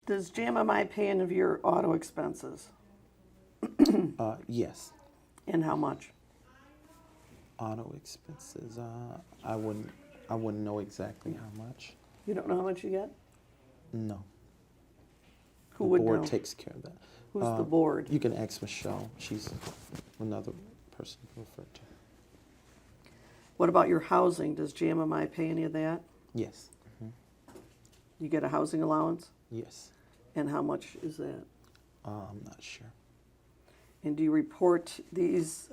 Does JMMI pay any of your auto expenses? Yes. And how much? Auto expenses, I wouldn't know exactly how much. You don't know how much you get? No. Who The would board know? takes care of that. Who's the board? You can ask Michelle. She's another person to refer to. What about your housing? Does JMMI pay any of that? Yes. You get a housing allowance? Yes. And how much is that? I'm not sure. And do you report these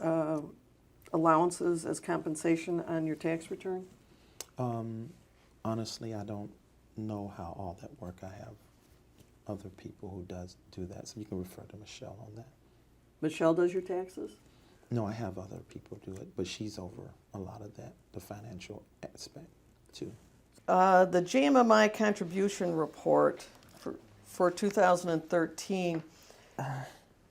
allowances as compensation on your tax return? Honestly, I don't know how all that work. I have other people who do that, so you can refer to Michelle on that. Michelle does your taxes? No, I have other people do it, but she's over a lot of that, the financial aspect too. The JMMI contribution report for 2013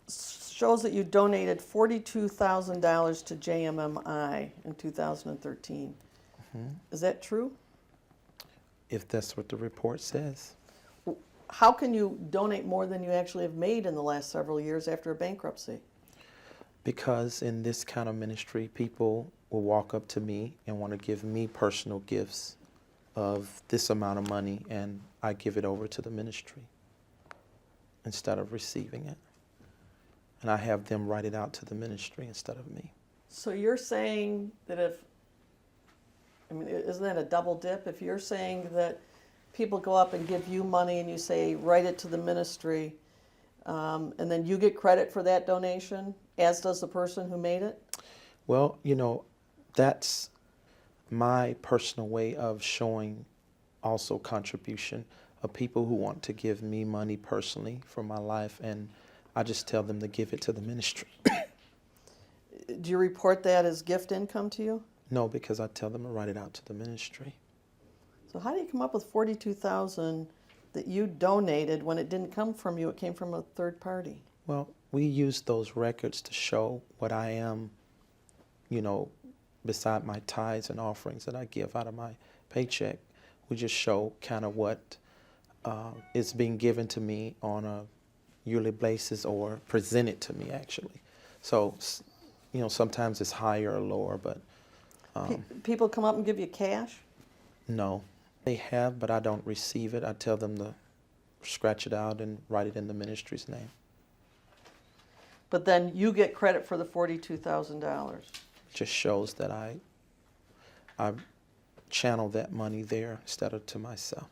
shows that you donated $42,000 to JMMI in 2013. Is that true? If that's what the report says. How can you donate more than you actually have made in the last several years after a bankruptcy? Because in this kind of ministry, people will walk up to me and want to give me personal gifts of this amount of money, and I give it over to the ministry instead of receiving it. And I have them write it out to the ministry instead of me. So you're saying that isn't that a double dip? If you're saying that people go up and give you money and you say, write it to the ministry, and then you get credit for that donation, as does the person who made it? Well, that's my personal way of showing also contribution of people who want to give me money personally for my life, and I just tell them to give it to the ministry. Do you report that as gift income to you? No, because I tell them to write it out to the ministry. So how do you come up with $42,000 that you donated when it didn't come from you, it came from a third party? Well, we use those records to show what I am, beside my tithes and offerings that I give out of my paycheck. We just show kind of what is being given to me on a yearly basis or presented to me, actually. So, sometimes it's higher or lower, but... People come up and give you cash? No. They have, but I don't receive it. I tell them to scratch it out and write it in the ministry's name. But then you get credit for the $42,000. Just shows that I channel that money there instead of to myself.